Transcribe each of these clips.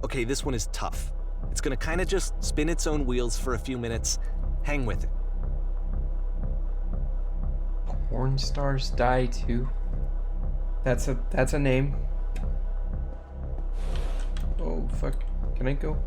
Okay, this one is tough. It's gonna kind of just spin its own wheels for a few minutes. Hang with it. Porn stars die too. That's a name. Oh fuck. Can I go?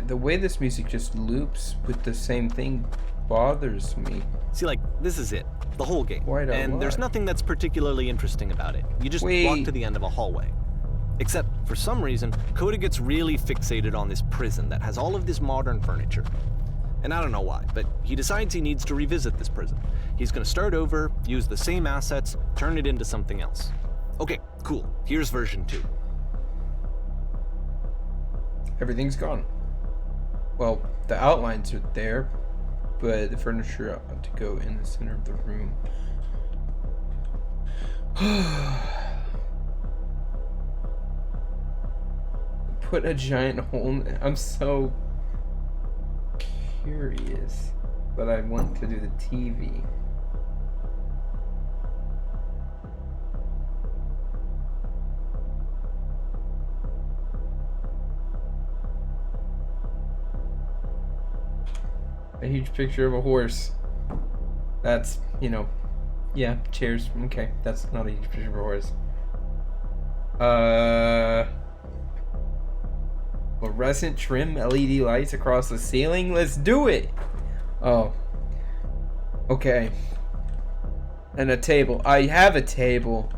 The way this music just loops with the same thing bothers me. See, like, this is it. The whole game. Quite a and there's lot. nothing that's particularly interesting about it. You just walk to the end of a hallway. Except, for some reason, Coda gets really fixated on this prison that has all of this modern furniture. And I don't know why, but he decides he needs to revisit this prison. He's gonna start over, use the same assets, turn it into something else. Okay, cool. Here's version 2. Everything's gone. Well, the outlines are there, but the furniture ought to go in the center of the room. Put a giant hole in. I'm so curious, but I want to do the TV. A huge picture of a horse. That's, you know, yeah, chairs. Okay, that's not a huge picture of a horse. Fluorescent trim LED lights across the ceiling. Let's do it. Oh. Okay. And a table. I have a table.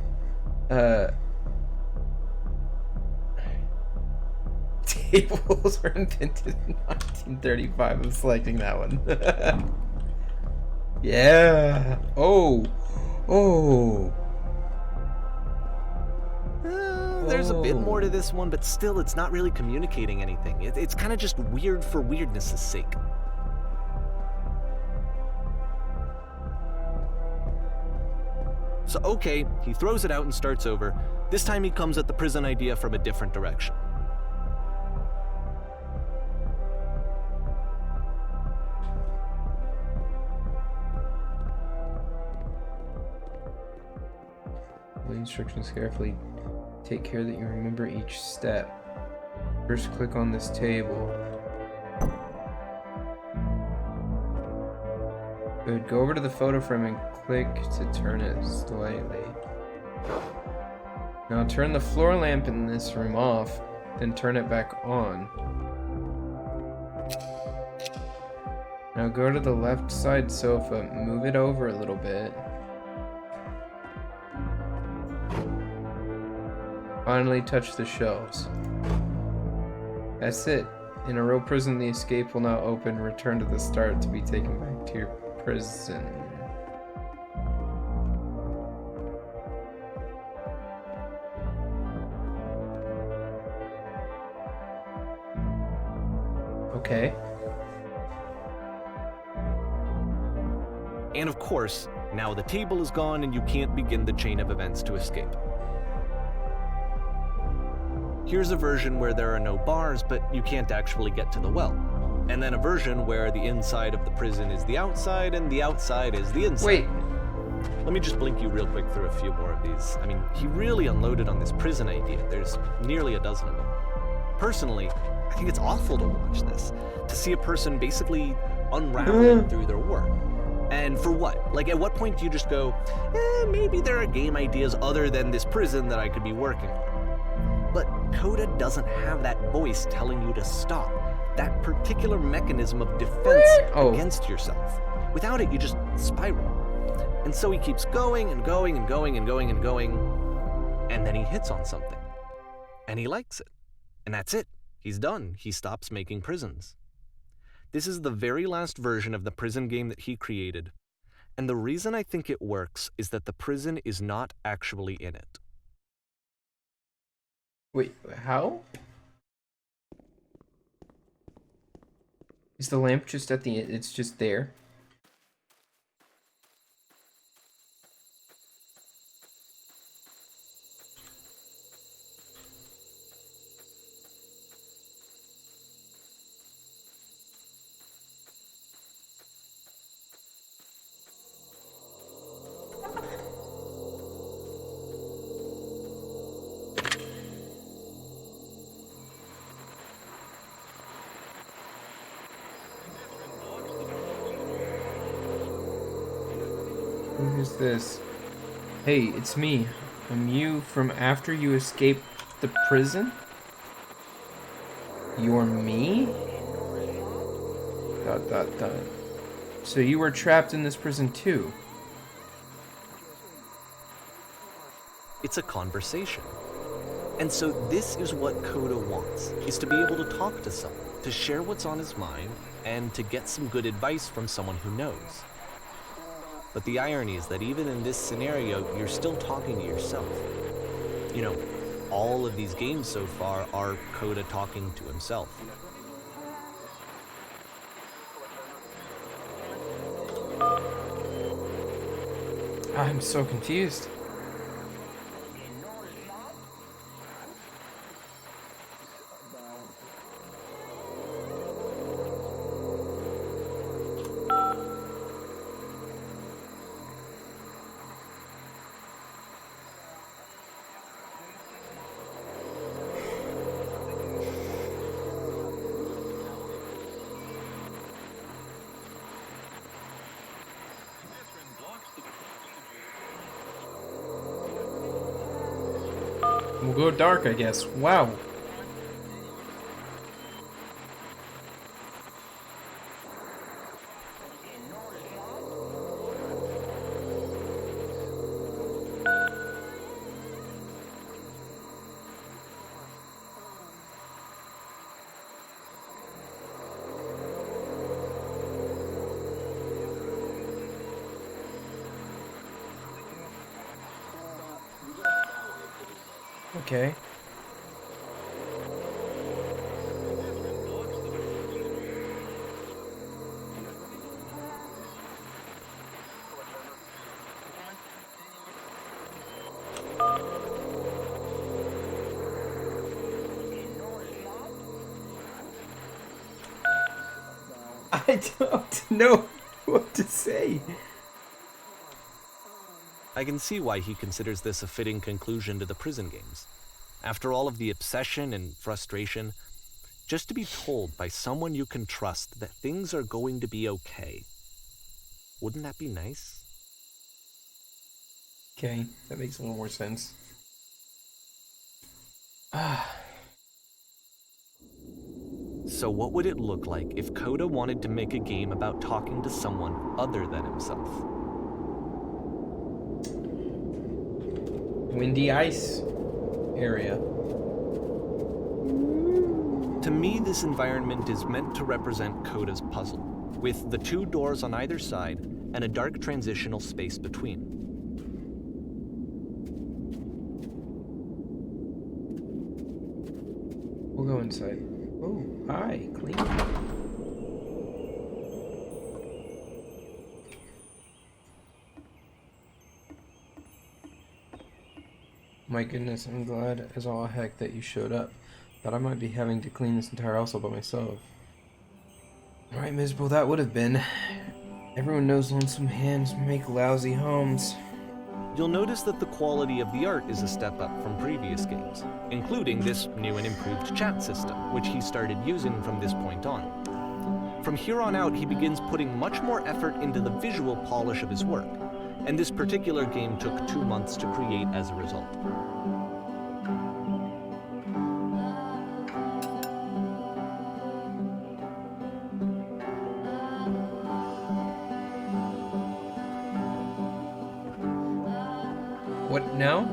Tables were invented in 1935. I'm selecting that one. Yeah. Oh. Oh. There's a bit more to this one, but still, it's not really communicating anything. It's kind of just weird for weirdness' sake. So, okay, he throws it out and starts over. This time he comes at the prison idea from a different direction. Read instructions carefully. Take care that you remember each step. First, click on this table. Good. Go over to the photo frame and click to turn it slightly. Now turn the floor lamp in this room off, then turn it back on. Now go to the left side sofa, move it over a little bit. Finally touch the shelves. That's it. In a real prison, the escape will now open. Return to the start to be taken back to your prison. Okay. And of course, now the table is gone and you can't begin the chain of events to escape. Here's a version where there are no bars, but you can't actually get to the well. And then a version where the inside of the prison is the outside and the outside is the inside. Wait. Let me just blink you real quick through a few more of these. I mean, he really unloaded on this prison idea. There's nearly a dozen of them. Personally, I think it's awful to watch this, to see a person basically unraveling through their work. And for what? Like, at what point do you just go, maybe there are game ideas other than this prison that I could be working on? But Coda doesn't have that voice telling you to stop. That particular mechanism of defense against yourself. Without it, you just spiral. And so he keeps going and going and going and going and going, and then he hits on something. And he likes it. And that's it. He's done. He stops making prisons. This is the very last version of the prison game that he created. And the reason I think it works is that the prison is not actually in it. Wait, how? Is the lamp just at the end? It's just there? Who is this? Hey, it's me. I'm you from after you escaped the prison? You're me? Dot dot dot. So you were trapped in this prison too? It's a conversation. And so this is what Coda wants, is to be able to talk to someone, to share what's on his mind, and to get some good advice from someone who knows. But the irony is that even in this scenario, you're still talking to yourself. You know, all of these games so far are Coda talking to himself. I'm so confused. We'll go dark, I guess. Wow. Okay. I don't know what to say. I can see why he considers this a fitting conclusion to the prison games. After all of the obsession and frustration, just to be told by someone you can trust that things are going to be okay. Wouldn't that be nice? Okay, that makes a little more sense. So what would it look like if Coda wanted to make a game about talking to someone other than himself? Windy ice area. To me, this environment is meant to represent Coda's puzzle, with the two doors on either side and a dark transitional space between. We'll go inside. Oh, hi, clean. My goodness, I'm glad as all heck that you showed up. Thought I might be having to clean this entire house all by myself. Alright, miserable that would have been. Everyone knows lonesome hands make lousy homes. You'll notice that the quality of the art is a step up from previous games, including this new and improved chat system, which he started using from this point on. From here on out, he begins putting much more effort into the visual polish of his work, and this particular game took 2 months to create as a result. What now?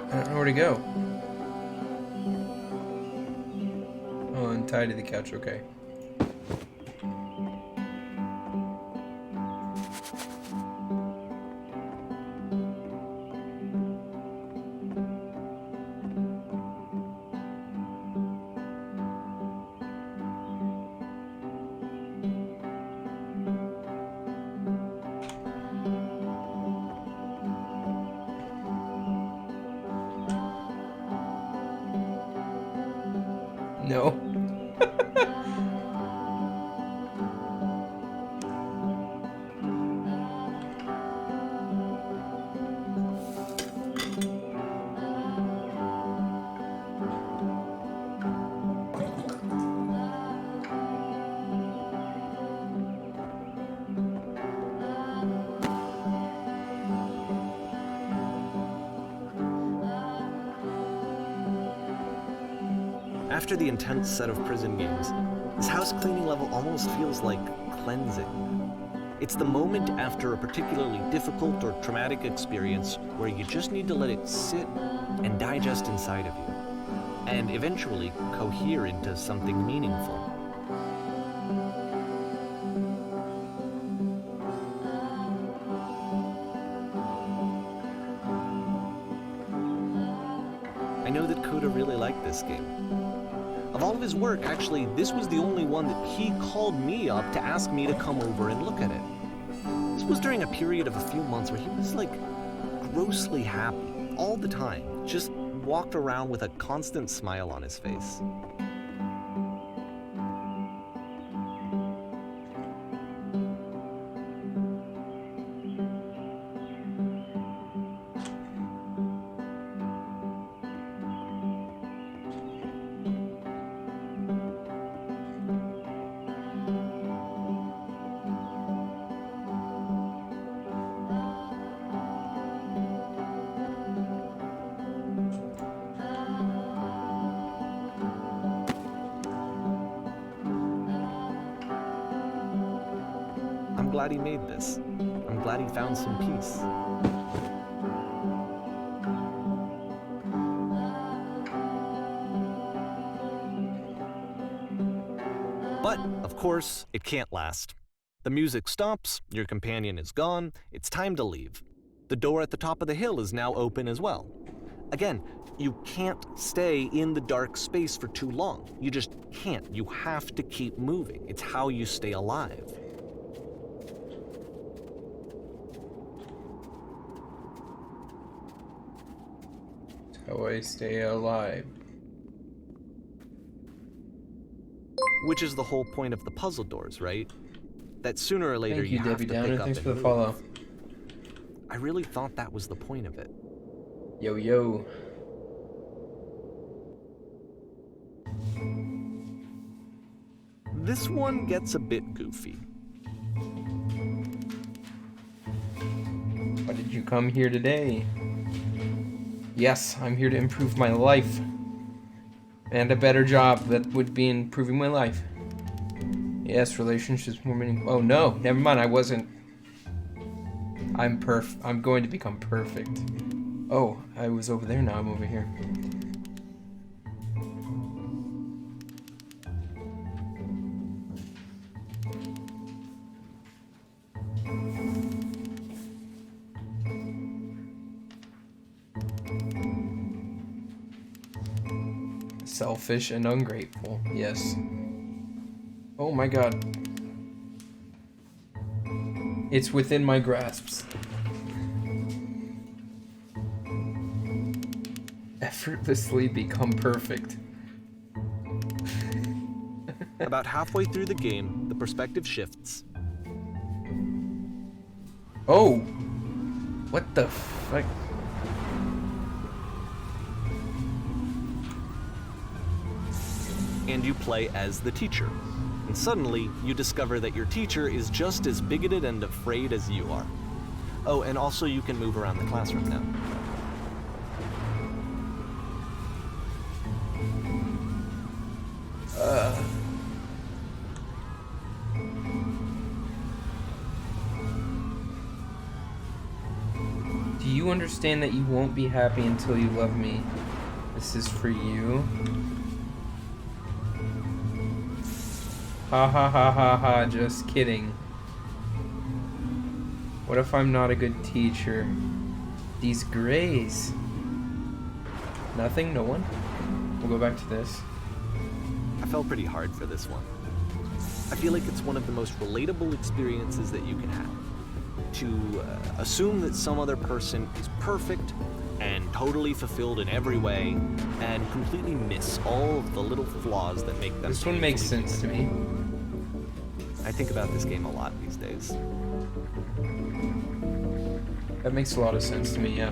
I don't know where to go. Oh, and tied to the couch, okay. No. After the intense set of prison games, this house cleaning level almost feels like cleansing. It's the moment after a particularly difficult or traumatic experience where you just need to let it sit and digest inside of you, and eventually cohere into something meaningful. I know that Coda really liked this game. Of all of his work, actually, this was the only one that he called me up to ask me to come over and look at it. This was during a period of a few months where he was like grossly happy all the time, just walked around with a constant smile on his face. I'm glad he made this. I'm glad he found some peace. But, of course, it can't last. The music stops, your companion is gone, it's time to leave. The door at the top of the hill is now open as well. Again, you can't stay in the dark space for too long. You just can't. You have to keep moving. It's how you stay alive. How I stay alive. Which is the whole point of the puzzle doors, right? That sooner or later Thank you, have Debbie to Downer. pick up Thanks and for the move. follow. I really thought that was the point of it. Yo, yo. This one gets a bit goofy. Why did you come here today? Yes, I'm here to improve my life. And a better job that would be improving my life. Yes, relationships more meaningful. Oh no, never mind, I wasn't. I'm going to become perfect. Oh, I was over there, now I'm over here. Selfish and ungrateful, yes. Oh my god. It's within my grasps. Effortlessly become perfect. About halfway through the game, the perspective shifts. Oh! What the fuck? And you play as the teacher. And suddenly, you discover that your teacher is just as bigoted and afraid as you are. Oh, and also you can move around the classroom now. Do you understand that you won't be happy until you love me? This is for you. Ha ha ha ha ha, just kidding. What if I'm not a good teacher? These grays. Nothing? No one? We'll go back to this. I felt pretty hard for this one. I feel like it's one of the most relatable experiences that you can have. To assume that some other person is perfect and totally fulfilled in every way, and completely miss all of the little flaws that make them. This one makes painfully sense to me. I think about this game a lot these days. That makes a lot of sense to me, yeah.